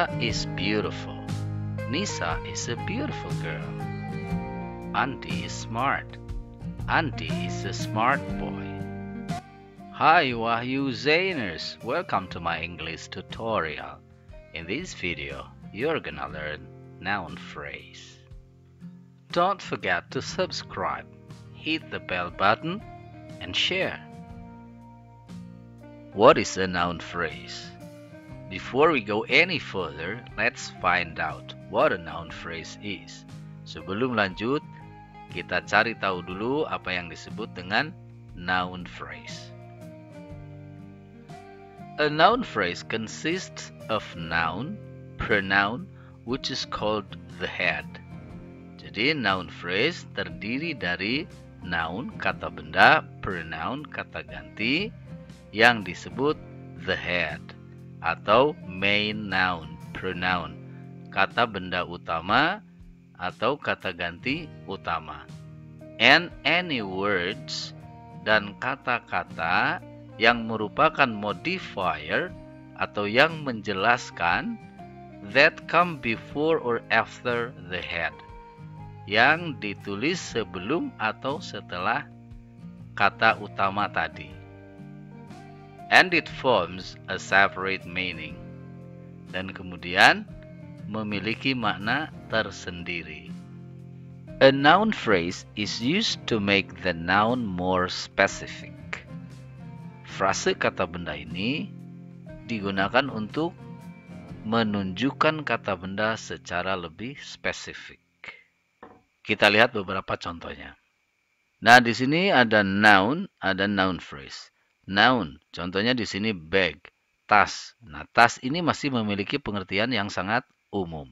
Nisa is beautiful. Nisa is a beautiful girl. Andy is smart. Andy is a smart boy. Hi Wahyu Zainers, welcome to my English tutorial. In this video, you're gonna learn noun phrase. Don't forget to subscribe, hit the bell button, and share. What is a noun phrase? Before we go any further, let's find out what a noun phrase is. Sebelum lanjut, kita cari tahu dulu apa yang disebut dengan noun phrase. A noun phrase consists of noun, pronoun, which is called the head. Jadi noun phrase terdiri dari noun, kata benda, pronoun, kata ganti, yang disebut the head, atau main noun, pronoun, kata benda utama atau kata ganti utama. And any words dan kata-kata yang merupakan modifier atau yang menjelaskan that come before or after the head, yang ditulis sebelum atau setelah kata utama tadi. And it forms a separate meaning. Dan kemudian memiliki makna tersendiri. A noun phrase is used to make the noun more specific. Frase kata benda ini digunakan untuk menunjukkan kata benda secara lebih spesifik. Kita lihat beberapa contohnya. Nah, di sini ada noun phrase. Noun, contohnya di sini bag, tas. Nah, tas ini masih memiliki pengertian yang sangat umum.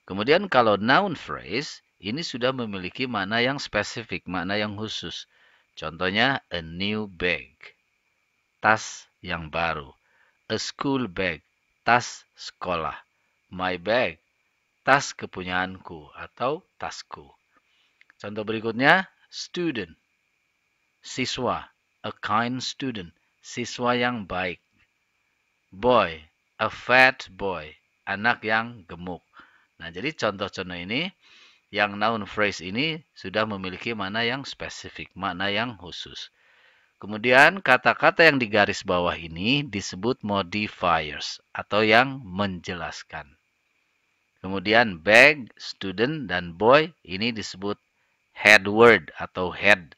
Kemudian kalau noun phrase, ini sudah memiliki makna yang spesifik, makna yang khusus. Contohnya a new bag, tas yang baru. A school bag, tas sekolah. My bag, tas kepunyaanku atau tasku. Contoh berikutnya, student, siswa. A kind student, siswa yang baik. Boy, a fat boy, anak yang gemuk. Nah, jadi contoh-contoh ini, yang noun phrase ini sudah memiliki makna yang spesifik, makna yang khusus. Kemudian kata-kata yang di garis bawah ini disebut modifiers atau yang menjelaskan. Kemudian bag, student, dan boy ini disebut head word atau head.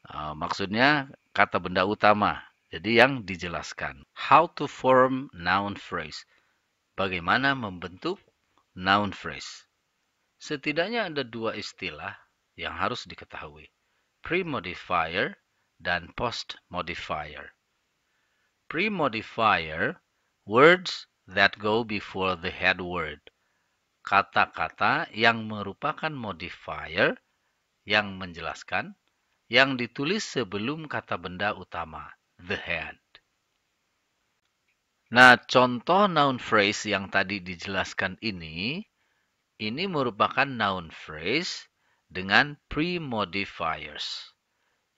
Maksudnya kata benda utama, jadi yang dijelaskan. How to form noun phrase. Bagaimana membentuk noun phrase. Setidaknya ada dua istilah yang harus diketahui. Pre-modifier dan post-modifier. Pre-modifier, words that go before the head word. Kata-kata yang merupakan modifier, yang menjelaskan, yang ditulis sebelum kata benda utama, the head. Nah, contoh noun phrase yang tadi dijelaskan ini merupakan noun phrase dengan pre-modifiers,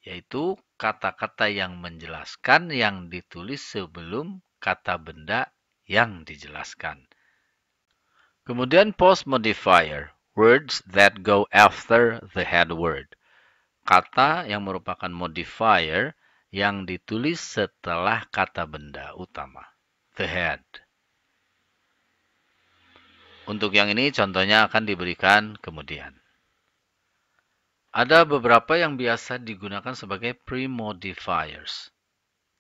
yaitu kata-kata yang menjelaskan yang ditulis sebelum kata benda yang dijelaskan. Kemudian post-modifier, words that go after the head word. Kata yang merupakan modifier yang ditulis setelah kata benda utama, the head. Untuk yang ini contohnya akan diberikan kemudian. Ada beberapa yang biasa digunakan sebagai pre-modifiers.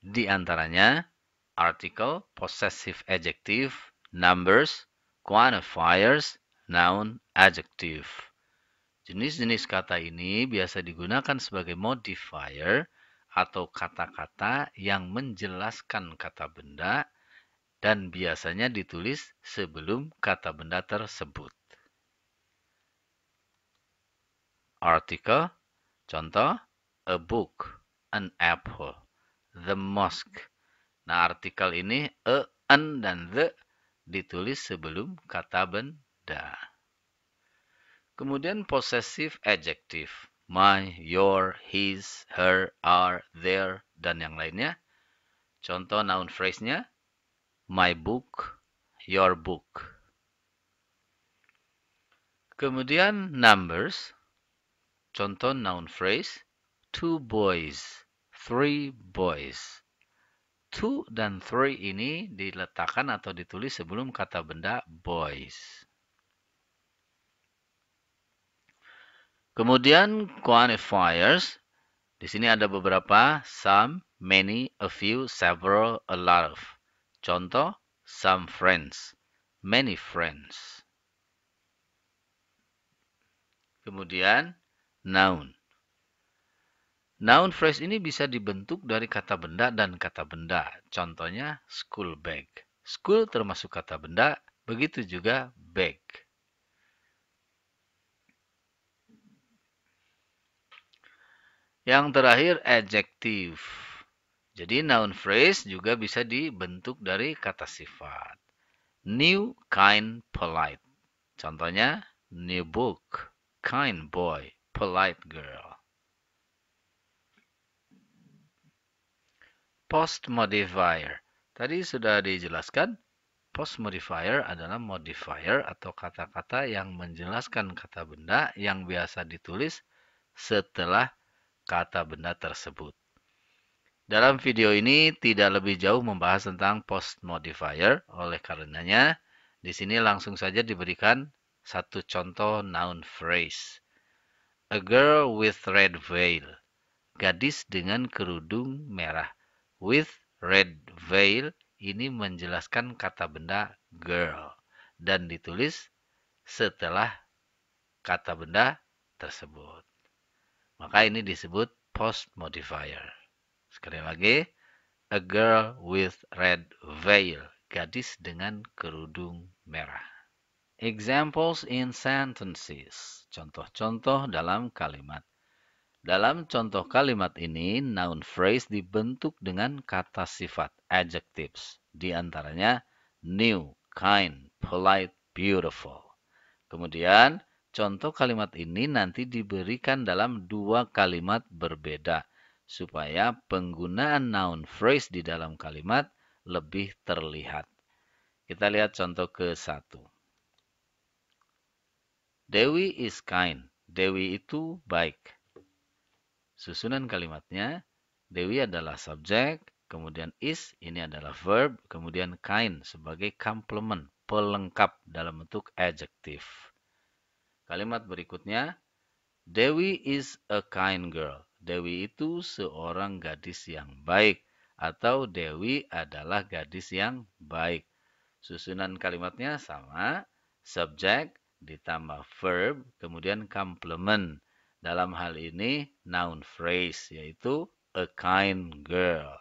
Di antaranya article, possessive adjective, numbers, quantifiers, noun, adjective. Jenis-jenis kata ini biasa digunakan sebagai modifier atau kata-kata yang menjelaskan kata benda dan biasanya ditulis sebelum kata benda tersebut. Article, contoh, a book, an apple, the mosque. Nah, artikel ini an dan the ditulis sebelum kata benda. Kemudian possessive adjective, my, your, his, her, our, their, dan yang lainnya. Contoh noun phrase-nya, my book, your book. Kemudian numbers, contoh noun phrase, 2 boys, 3 boys. 2 dan 3 ini diletakkan atau ditulis sebelum kata benda boys. Kemudian quantifiers, di sini ada beberapa, some, many, a few, several, a lot of. Contoh, some friends, many friends. Kemudian noun. Noun phrase ini bisa dibentuk dari kata benda dan kata benda. Contohnya school bag. School termasuk kata benda, begitu juga bag. Yang terakhir adjective. Jadi noun phrase juga bisa dibentuk dari kata sifat. New, kind, polite. Contohnya new book, kind boy, polite girl. Post modifier. Tadi sudah dijelaskan, post modifier adalah modifier atau kata-kata yang menjelaskan kata benda yang biasa ditulis setelah kata benda tersebut. Dalam video ini tidak lebih jauh membahas tentang post modifier, oleh karenanya di sini langsung saja diberikan satu contoh noun phrase. A girl with red veil. Gadis dengan kerudung merah. With red veil ini menjelaskan kata benda girl dan ditulis setelah kata benda tersebut. Maka ini disebut post modifier. Sekali lagi, a girl with red veil. Gadis dengan kerudung merah. Examples in sentences. Contoh-contoh dalam kalimat. Dalam contoh kalimat ini, noun phrase dibentuk dengan kata sifat, adjectives. Di antaranya, new, kind, polite, beautiful. Kemudian, contoh kalimat ini nanti diberikan dalam dua kalimat berbeda, supaya penggunaan noun phrase di dalam kalimat lebih terlihat. Kita lihat contoh ke-1. Dewi is kind. Dewi itu baik. Susunan kalimatnya, Dewi adalah subjek, kemudian is, ini adalah verb, kemudian kind sebagai complement, pelengkap dalam bentuk adjective. Kalimat berikutnya, Dewi is a kind girl. Dewi itu seorang gadis yang baik, atau Dewi adalah gadis yang baik. Susunan kalimatnya sama, subjek ditambah verb, kemudian complement. Dalam hal ini noun phrase, yaitu a kind girl.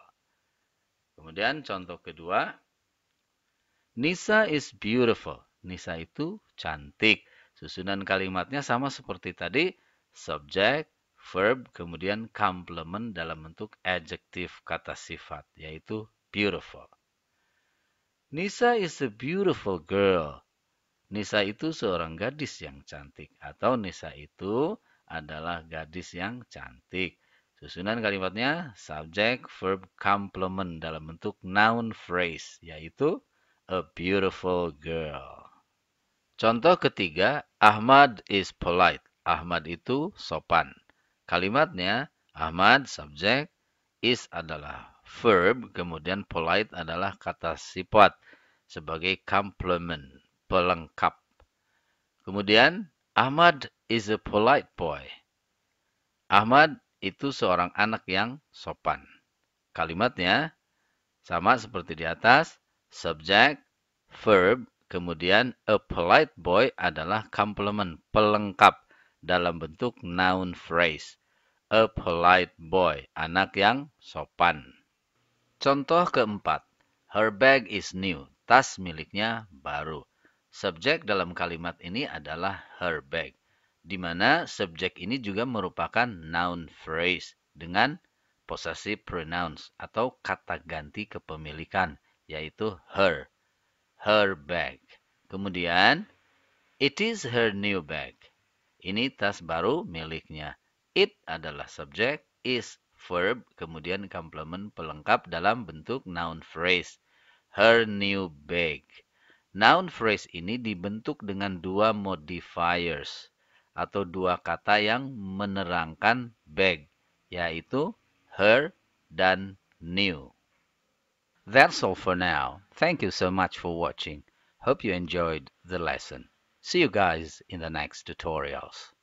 Kemudian contoh kedua, Nisa is beautiful. Nisa itu cantik. Susunan kalimatnya sama seperti tadi, subjek, verb, kemudian complement dalam bentuk adjective kata sifat, yaitu beautiful. Nisa is a beautiful girl. Nisa itu seorang gadis yang cantik. Atau Nisa itu adalah gadis yang cantik. Susunan kalimatnya subjek, verb, complement dalam bentuk noun phrase, yaitu a beautiful girl. Contoh ketiga, Ahmad is polite. Ahmad itu sopan. Kalimatnya, Ahmad subjek, is adalah verb, kemudian polite adalah kata sifat sebagai complement, pelengkap. Kemudian, Ahmad is a polite boy. Ahmad itu seorang anak yang sopan. Kalimatnya sama seperti di atas, subjek, verb, kemudian a polite boy adalah complement, pelengkap dalam bentuk noun phrase. A polite boy, anak yang sopan. Contoh keempat, her bag is new. Tas miliknya baru. Subjek dalam kalimat ini adalah her bag, di mana subjek ini juga merupakan noun phrase dengan possessive pronouns atau kata ganti kepemilikan, yaitu her, her bag. Kemudian, it is her new bag. Ini tas baru miliknya. It adalah subjek, is verb, kemudian complement pelengkap dalam bentuk noun phrase. Her new bag. Noun phrase ini dibentuk dengan dua modifiers atau dua kata yang menerangkan bag, yaitu her dan new. That's all for now. Thank you so much for watching. Hope you enjoyed the lesson. See you guys in the next tutorials.